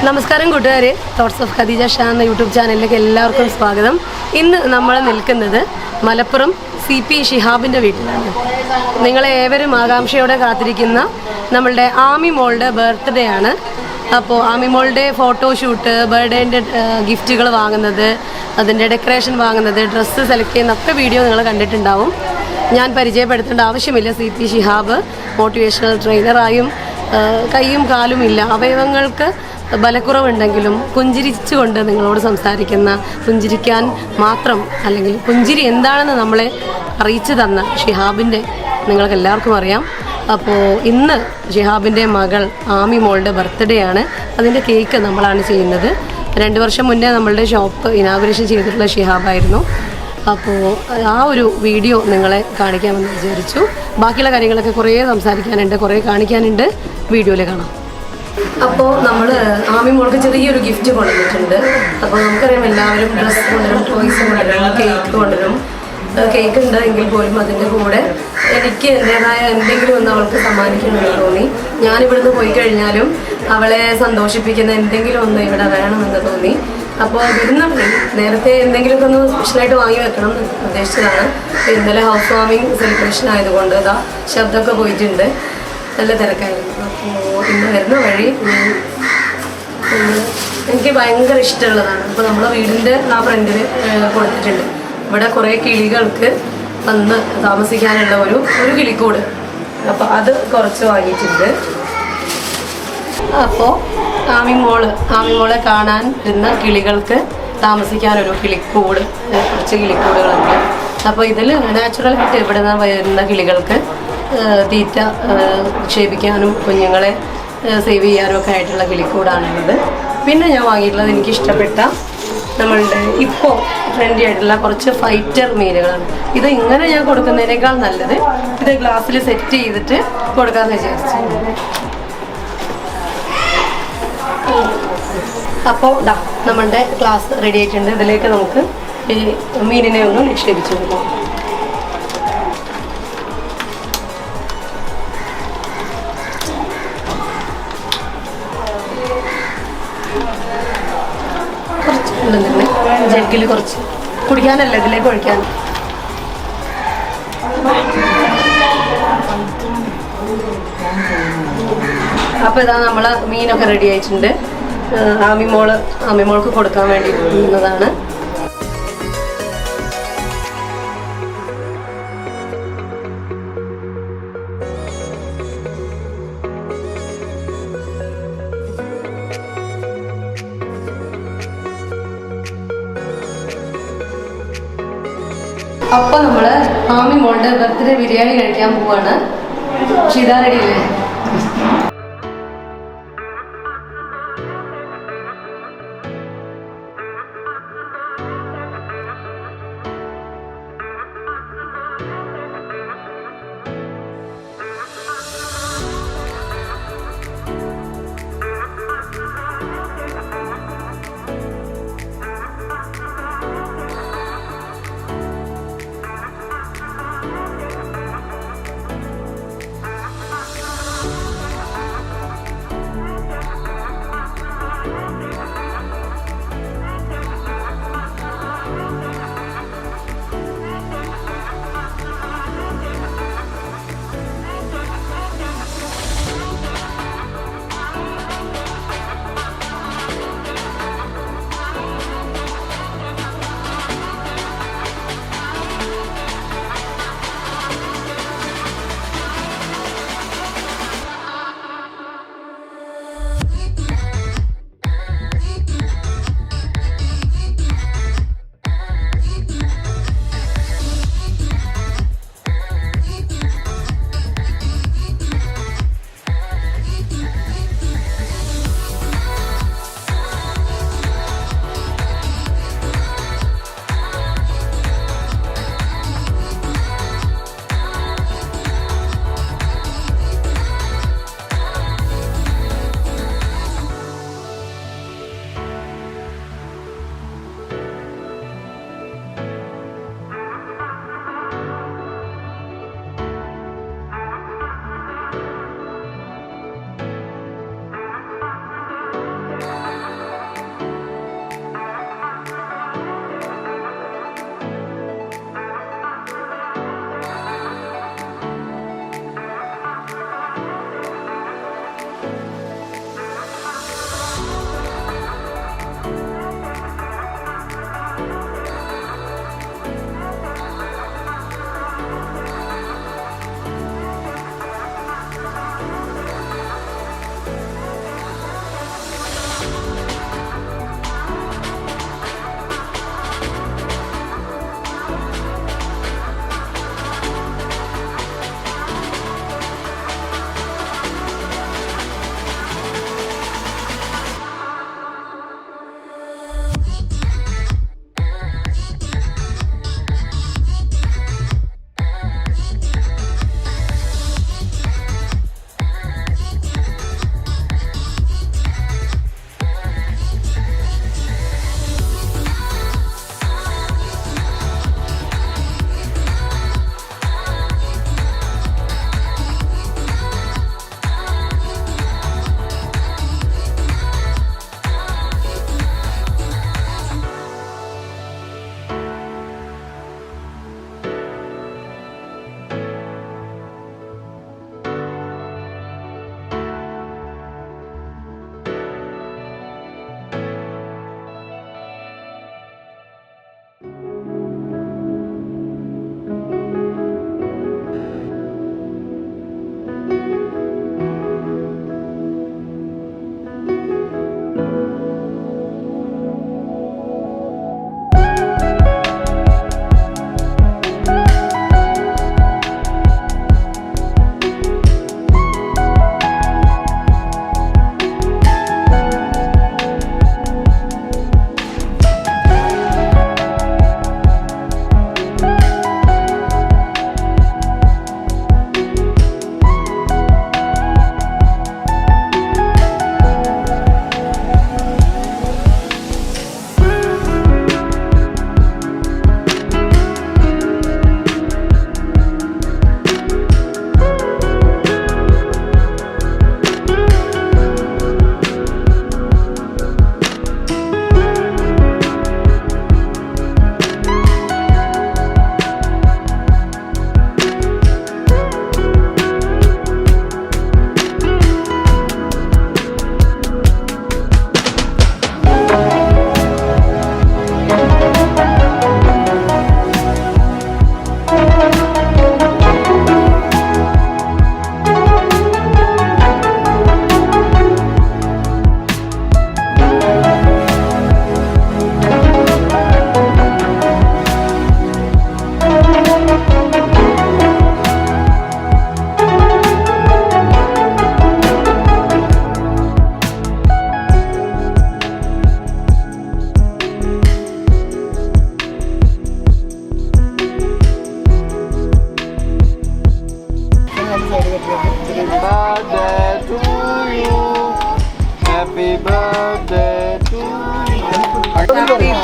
നമസ്കാരം കൂട്ടുകാരെ, thoughts of Khadija Shah എന്ന യൂട്യൂബ് ചാനലിലേക്ക് എല്ലാവർക്കും സ്വാഗതം. ഇന്ന് നമ്മൾ നിൽക്കുന്നത് മലപ്പുറം CP ഷിഹാബിൻ്റെ വീട്ടിലാണ്. നിങ്ങളെ ഏവരും ആകാംക്ഷയോടെ കാത്തിരിക്കുന്ന നമ്മളുടെ ആമി മോളുടെ ബർത്ത്ഡേ ആണ്. അപ്പോൾ ആമി മോളുടെ ഫോട്ടോഷൂട്ട്, ബർത്ത്ഡേൻ്റെ ഗിഫ്റ്റുകൾ വാങ്ങുന്നത്, അതിൻ്റെ ഡെക്കറേഷൻ വാങ്ങുന്നത്, ഡ്രസ്സ് സെലക്ട് ചെയ്യുന്നൊക്കെ വീഡിയോ നിങ്ങൾ കണ്ടിട്ടുണ്ടാവും. ഞാൻ പരിചയപ്പെടുത്തേണ്ട ആവശ്യമില്ല. CP ഷിഹാബ് മോട്ടിവേഷണൽ ട്രെയിനറായും കൈയും കാലും ഇല്ല, അവയവങ്ങൾക്ക് ബലക്കുറവുണ്ടെങ്കിലും പുഞ്ചിരിച്ചുകൊണ്ട് നിങ്ങളോട് സംസാരിക്കുന്ന, പുഞ്ചിരിക്കാൻ മാത്രം അല്ലെങ്കിൽ പുഞ്ചിരി എന്താണെന്ന് നമ്മളെ അറിയിച്ചു തന്ന ഷിഹാബിൻ്റെ നിങ്ങൾക്ക് എല്ലാവർക്കും അറിയാം. അപ്പോൾ ഇന്ന് ഷിഹാബിൻ്റെ മകൾ ആമി മോളുടെ ബർത്ത്ഡേ ആണ്. അതിൻ്റെ കേക്ക് നമ്മളാണ് ചെയ്യുന്നത്. 2 വർഷം മുന്നേ നമ്മളുടെ ഷോപ്പ് ഇനാഗുറേഷൻ ചെയ്തിട്ടുള്ള ഷിഹാബായിരുന്നു. അപ്പോൾ ആ ഒരു വീഡിയോ നിങ്ങളെ കാണിക്കാമെന്ന് വിചാരിച്ചു. ബാക്കിയുള്ള കാര്യങ്ങളൊക്കെ കുറേ സംസാരിക്കാനുണ്ട്, കുറേ കാണിക്കാനുണ്ട്. വീഡിയോയിൽ കാണാം. അപ്പോൾ നമ്മൾ ആമി മോൾക്ക് ചെറിയൊരു ഗിഫ്റ്റ് കൊണ്ടുവന്നിട്ടുണ്ട്. അപ്പോൾ നമുക്കറിയാം എല്ലാവരും ഡ്രസ്സ് കൊണ്ടുവരും, ടോയ്സ് കൊണ്ടുവരും, കേക്ക് കൊണ്ടുവരും. കേക്ക് ഉണ്ട് എങ്കിൽ പോലും അതിൻ്റെ കൂടെ എനിക്ക് എൻ്റേതായ എന്തെങ്കിലും ഒന്ന് അവൾക്ക് സമ്മാനിക്കണമെന്ന് തോന്നി. ഞാനിവിടുന്ന് പോയി കഴിഞ്ഞാലും അവളെ സന്തോഷിപ്പിക്കുന്ന എന്തെങ്കിലും ഒന്ന് ഇവിടെ വേണമെന്ന് തോന്നി. അപ്പോൾ വരുന്ന നേരത്തെ എന്തെങ്കിലുമൊക്കെ ഒന്ന് സ്പെഷ്യലായിട്ട് വാങ്ങി വെക്കണം എന്ന് ഉദ്ദേശിച്ചതാണ്. ഇന്നലെ ഹൗസ് വാമിങ് സെലിബ്രേഷൻ ആയതുകൊണ്ട് ഇതാ ശബ്ദമൊക്കെ പോയിട്ടുണ്ട്, നല്ല തിരക്കായിരുന്നു. അപ്പോൾ ഇന്ന് വരുന്ന വഴി എനിക്ക് ഭയങ്കര ഇഷ്ടമുള്ളതാണ്. അപ്പോൾ നമ്മളെ വീടിൻ്റെ ആ ഫ്രണ്ടിൽ കൊടുത്തിട്ടുണ്ട്. ഇവിടെ കുറേ കിളികൾക്ക് വന്ന് താമസിക്കാനുള്ള ഒരു കിളിക്കൂട്, അപ്പോൾ അത് കുറച്ച് വാങ്ങിയിട്ടുണ്ട്. അപ്പോൾ ആമിമോളെ കാണാൻ വരുന്ന കിളികൾക്ക് താമസിക്കാനൊരു കിളിക്കൂട്, കുറച്ച് കിളിക്കൂടുകളുണ്ട്. അപ്പോൾ ഇതിൽ നാച്ചുറലായിട്ട് ഇവിടെ നിന്ന് വരുന്ന കിളികൾക്ക് തീറ്റ നിക്ഷേപിക്കാനും കുഞ്ഞുങ്ങളെ സേവ് ചെയ്യാനും ഒക്കെ ആയിട്ടുള്ള കിളിക്കൂടാണുള്ളത്. പിന്നെ ഞാൻ വാങ്ങിയിട്ടുള്ളത് എനിക്കിഷ്ടപ്പെട്ട നമ്മളുടെ ഇപ്പോൾ ട്രെൻഡി ആയിട്ടുള്ള കുറച്ച് ഫൈറ്റർ മീനുകളാണ്. ഇത് ഇങ്ങനെ ഞാൻ കൊടുക്കുന്നതിനേക്കാൾ നല്ലത് ഇത് ഗ്ലാസ്സിൽ സെറ്റ് ചെയ്തിട്ട് കൊടുക്കാമെന്ന് വിചാരിച്ചു. അപ്പോൾ നമ്മളുടെ ഗ്ലാസ് റെഡി ആയിട്ടുണ്ട്. ഇതിലേക്ക് നമുക്ക് ഈ മീനിനെ ഒന്ന് നിക്ഷേപിച്ചു കൊടുക്കാം. ജഗ്ഗിൽ കുറച്ച് കുടിക്കാനല്ല, ഇതിലേക്ക് ഒഴിക്കാൻ. അപ്പോൾ ഇതാ നമ്മളെ മീനൊക്കെ റെഡി ആയിട്ടുണ്ട്. ആമിമോൾക്ക് കൊടുക്കാൻ വേണ്ടി നിന്നതാണ്. അപ്പോൾ നമ്മൾ ആമി മോളുടെ ബർത്ത്ഡേ ബിരിയാണി കഴിക്കാൻ പോവാണ്. ഷിത റെഡിയല്ലേ?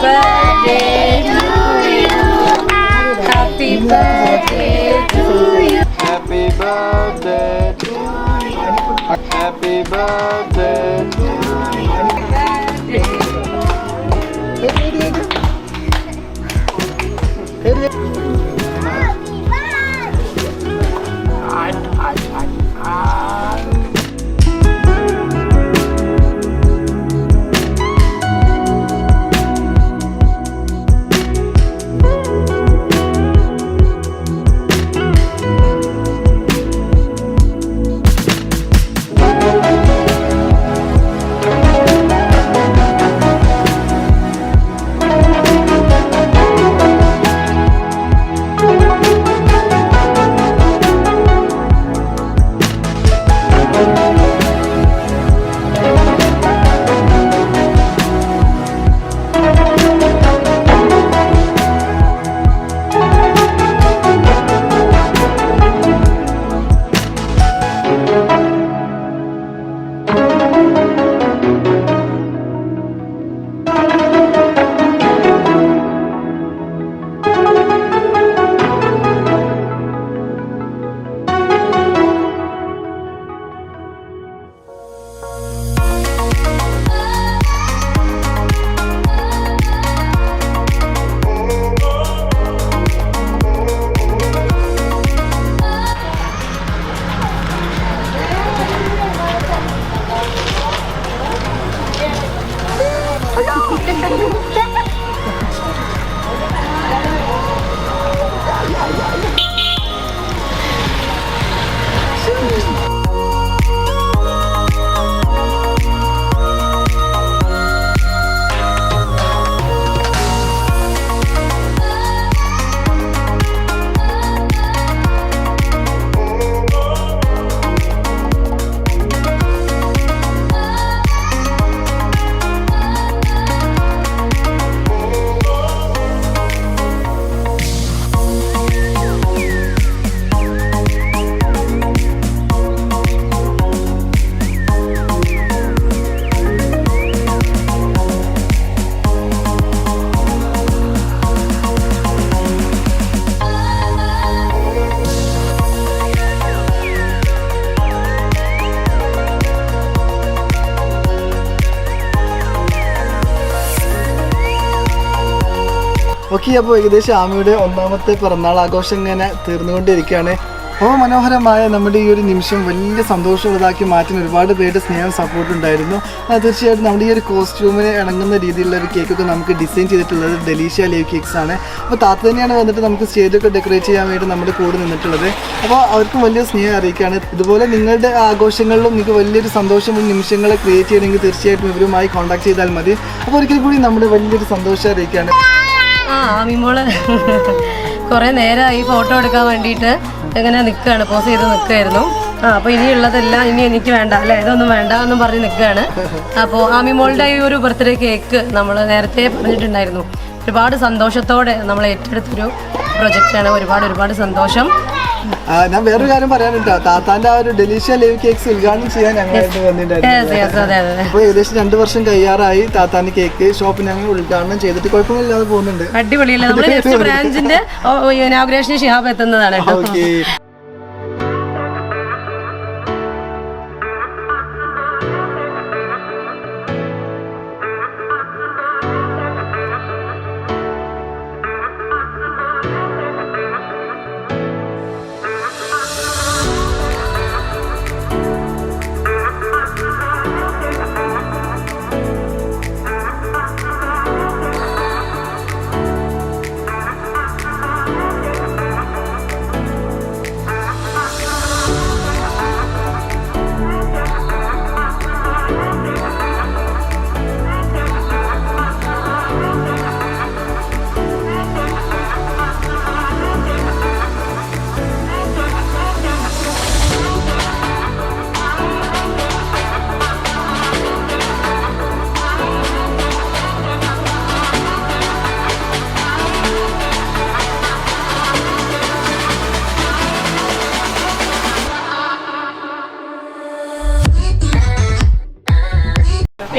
birthday to you. Happy birthday to you. Happy birthday to you. Happy birthday to you. Okay, അപ്പോൾ ഏകദേശം ആമിയുടെ ഒന്നാമത്തെ പിറന്നാൾ ആഘോഷം ഇങ്ങനെ തീർന്നുകൊണ്ടിരിക്കുകയാണ്. അപ്പോൾ മനോഹരമായ നമ്മുടെ ഈ ഒരു നിമിഷം വലിയ സന്തോഷമുള്ളതാക്കി മാറ്റുന്ന ഒരുപാട് പേരുടെ സ്നേഹം സപ്പോർട്ട് ഉണ്ടായിരുന്നു. തീർച്ചയായിട്ടും നമ്മുടെ ഈ ഒരു കോസ്റ്റ്യൂമിന് ഇണങ്ങുന്ന രീതിയിലുള്ള ഒരു കേക്കൊക്കെ നമുക്ക് ഡിസൈൻ ചെയ്തിട്ടുള്ളത് ഡെലീഷ്യ ലൈവ് കേക്ക്സ് ആണ്. അപ്പോൾ താത്ത തന്നെയാണ് വന്നിട്ട് നമുക്ക് സ്റ്റേജൊക്കെ ഡെക്കറേറ്റ് ചെയ്യാൻ വേണ്ടി നമ്മുടെ കൂടെ നിന്നിട്ടുള്ളത്. അപ്പോൾ അവർക്കും വലിയ സ്നേഹം അറിയിക്കുകയാണ്. ഇതുപോലെ നിങ്ങളുടെ ആഘോഷങ്ങളിലും നിങ്ങൾക്ക് വലിയൊരു സന്തോഷമുള്ള നിമിഷങ്ങളെ ക്രിയേറ്റ് ചെയ്യണമെങ്കിൽ തീർച്ചയായിട്ടും ഇവരുമായി കോൺടാക്ട് ചെയ്താൽ മതി. അപ്പോൾ ഒരിക്കൽ കൂടി നമ്മുടെ വലിയൊരു സന്തോഷം അറിയിക്കുകയാണ്. ആമിമോള് കുറേ നേരമായി ഫോട്ടോ എടുക്കാൻ വേണ്ടിയിട്ട് എങ്ങനെ നിൽക്കുകയാണ്, പോസ് ചെയ്ത് നിൽക്കുകയായിരുന്നു. അപ്പോൾ ഇനിയുള്ളതെല്ലാം ഇനി എനിക്ക് വേണ്ട അല്ലേ, ഇതൊന്നും വേണ്ട എന്നും പറഞ്ഞ് നിൽക്കുകയാണ്. അപ്പോൾ ആമിമോളുടെ ഈ ഒരു ബർത്ത്ഡേ കേക്ക് നമ്മൾ നേരത്തെ പറഞ്ഞിട്ടുണ്ടായിരുന്നു. ഒരുപാട് സന്തോഷത്തോടെ നമ്മൾ ഏറ്റെടുത്തൊരു പ്രൊജക്റ്റാണ്. ഒരുപാട് സന്തോഷം. ഞാൻ വേറൊരു കാര്യം പറയാനുണ്ടോ, താത്താന്റെ ആ ഒരു ഡെലീഷ്യ ലൈവ് കേക്ക്സ് ഉദ്ഘാടനം ചെയ്യാൻ ഞങ്ങളായിട്ട് വന്നിട്ടുണ്ടായിരുന്നു. അപ്പോൾ ഏകദേശം 2 വർഷം കഴിയാറായി താത്താന്റെ കേക്ക് ഷോപ്പ് ഞങ്ങൾ ഉദ്ഘാടനം ചെയ്തിട്ട് കുഴപ്പമില്ലാതെ പോകുന്നുണ്ട്. അടിപൊളിയല്ലേ. നമ്മുടെ നെക്സ്റ്റ് ബ്രാഞ്ചിന്റെ ഇനാഗുറേഷന് ഷിഹാബ് എത്തുന്നതാണ് കേട്ടോ.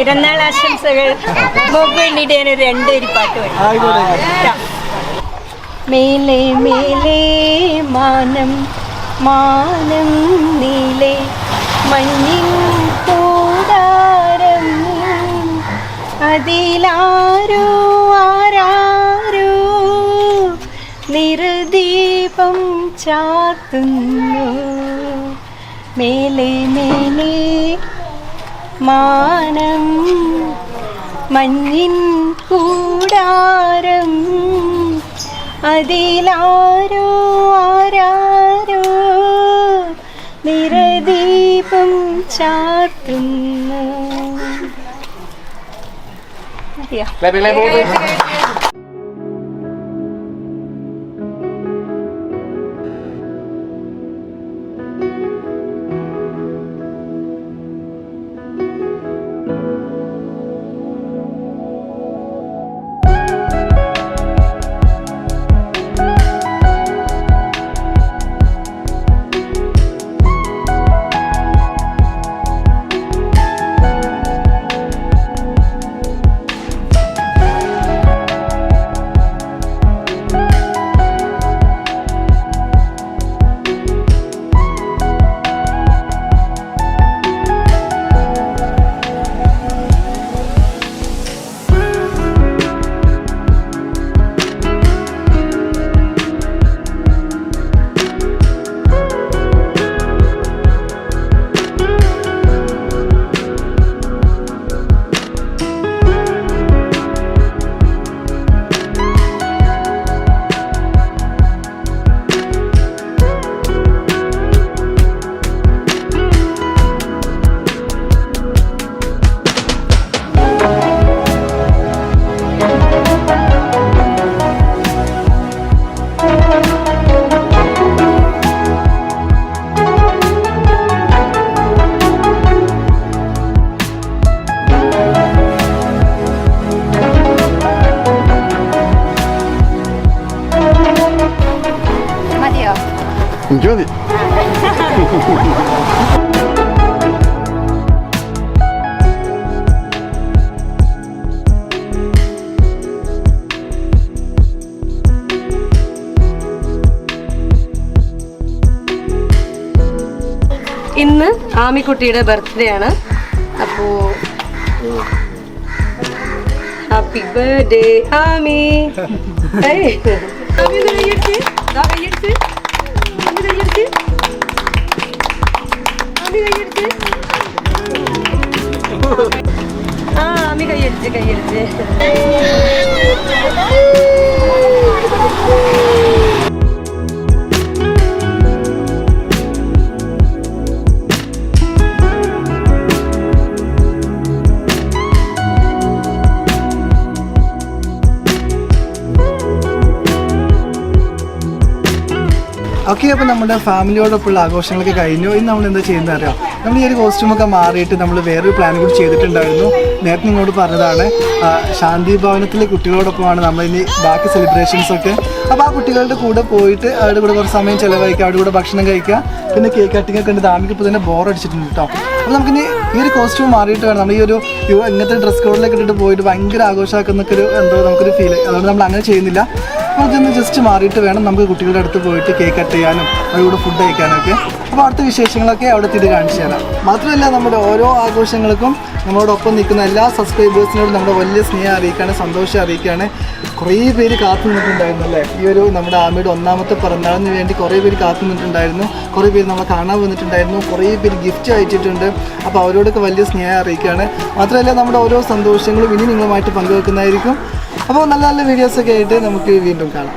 പിറന്നാൾ ആശംസകൾ. മോക്ക് വേണ്ടിയിട്ട് ഞാനൊരു 2 വരി പാട്ട് പാടാം. മേലെ മേലെ മാനം മാനം നീലെ മഞ്ഞിൻ കൂടാരം അതിലാരോ ആരാരോ നിറദീപം ചാത്തുന്നു. മേലെ മേലെ മാനം മഞ്ഞിൻ കൂടാരം അതിലാരോ ആരാരോ നിറദീപം ചാത്തുന്നു. മതിയോ? എനിക്ക് മതി. ഇന്ന് ആമിക്കുട്ടിയുടെ ബർത്ത്ഡേ ആണ്. അപ്പോൾ ഹാപ്പി ബർത്ത്ഡേ ആമി. ആമി കൈയ്യടിച്ച്, കൈയ്യടിച്ച്, ആമി കൈയ്യടിച്ച്, ആമി കൈയ്യടിച്ച്. ആ ആമി കൈയ്യടിച്ച്, കൈയ്യടിച്ച്. ഓക്കെ, അപ്പോൾ നമ്മുടെ ഫാമിലിയോടൊപ്പമുള്ള ആഘോഷങ്ങളൊക്കെ കഴിഞ്ഞു. ഇന്ന് നമ്മൾ എന്താ ചെയ്യുന്നത് അറിയാം, നമ്മൾ ഈ ഒരു കോസ്റ്റ്യൂമൊക്കെ മാറിയിട്ട് നമ്മൾ വേറൊരു പ്ലാൻ കൂടി ചെയ്തിട്ടുണ്ടായിരുന്നു. നേരത്തെ നിങ്ങളോട് പറഞ്ഞതാണ്, ശാന്തി ഭവനത്തിലെ കുട്ടികളോടൊപ്പമാണ് നമ്മൾ ഇനി ബാക്കി സെലിബ്രേഷൻസൊക്കെ. അപ്പോൾ ആ കുട്ടികളുടെ കൂടെ പോയിട്ട് അവരുടെ കൂടെ കുറച്ച് സമയം ചിലവഴിക്കുക, അവരുടെ കൂടെ ഭക്ഷണം കഴിക്കുക, പിന്നെ കേക്ക് കട്ടിങ് ഒക്കെ ഉണ്ട്. ദാമിക്ക് ഇപ്പോൾ തന്നെ ബോറടിച്ചിട്ടുണ്ട് കേട്ടോ. അപ്പോൾ നമുക്കിനി ഈ ഒരു കോസ്റ്റ്യൂം മാറിയിട്ട് വേണം നമ്മൾ ഈ ഒരു ഇങ്ങനത്തെ ഡ്രസ് കോഡിലൊക്കെ ഇട്ടിട്ട് പോയിട്ട് ഭയങ്കര ആഘോഷമാക്കുന്നൊക്കെ ഒരു നമുക്കൊരു ഫീൽ. അതുകൊണ്ട് നമ്മൾ അങ്ങനെ ചെയ്യുന്നില്ല. അപ്പോൾ ഇതൊന്ന് ജസ്റ്റ് മാറിയിട്ട് വേണം നമുക്ക് കുട്ടികളുടെ അടുത്ത് പോയിട്ട് കേക്ക് കട്ട് ചെയ്യാനും അവരുടെ ഫുഡ് കഴിക്കാനൊക്കെ. അപ്പോൾ അടുത്ത വിശേഷങ്ങളൊക്കെ അവിടെ തിരി കാണിച്ചു തരാം. മാത്രമല്ല നമ്മുടെ ഓരോ ആഘോഷങ്ങൾക്കും നമ്മളോടൊപ്പം നിൽക്കുന്ന എല്ലാ സബ്സ്ക്രൈബേഴ്സിനോടും നമ്മുടെ വലിയ സ്നേഹം അറിയിക്കുകയാണ്, സന്തോഷം അറിയിക്കുകയാണ്. കുറേ പേര് കാത്തു നിന്നിട്ടുണ്ടായിരുന്നു അല്ലേ, ഈ ഒരു നമ്മുടെ ആമയുടെ 1ാമത്തെ പിറന്നാളിന് വേണ്ടി കുറേ പേര് കാത്തു നിന്നിട്ടുണ്ടായിരുന്നു. കുറേ പേര് നമ്മളെ കാണാൻ വന്നിട്ടുണ്ടായിരുന്നു, കുറേ പേര് ഗിഫ്റ്റ് അയച്ചിട്ടുണ്ട്. അപ്പോൾ അവരോടൊക്കെ വലിയ സ്നേഹം അറിയിക്കുകയാണ്. മാത്രമല്ല നമ്മുടെ ഓരോ സന്തോഷങ്ങളും ഇനി നിങ്ങളുമായിട്ട് പങ്കുവെക്കുന്നതായിരിക്കും. അപ്പോൾ നല്ല നല്ല വീഡിയോസൊക്കെ ആയിട്ട് നമുക്ക് വീണ്ടും കാണാം.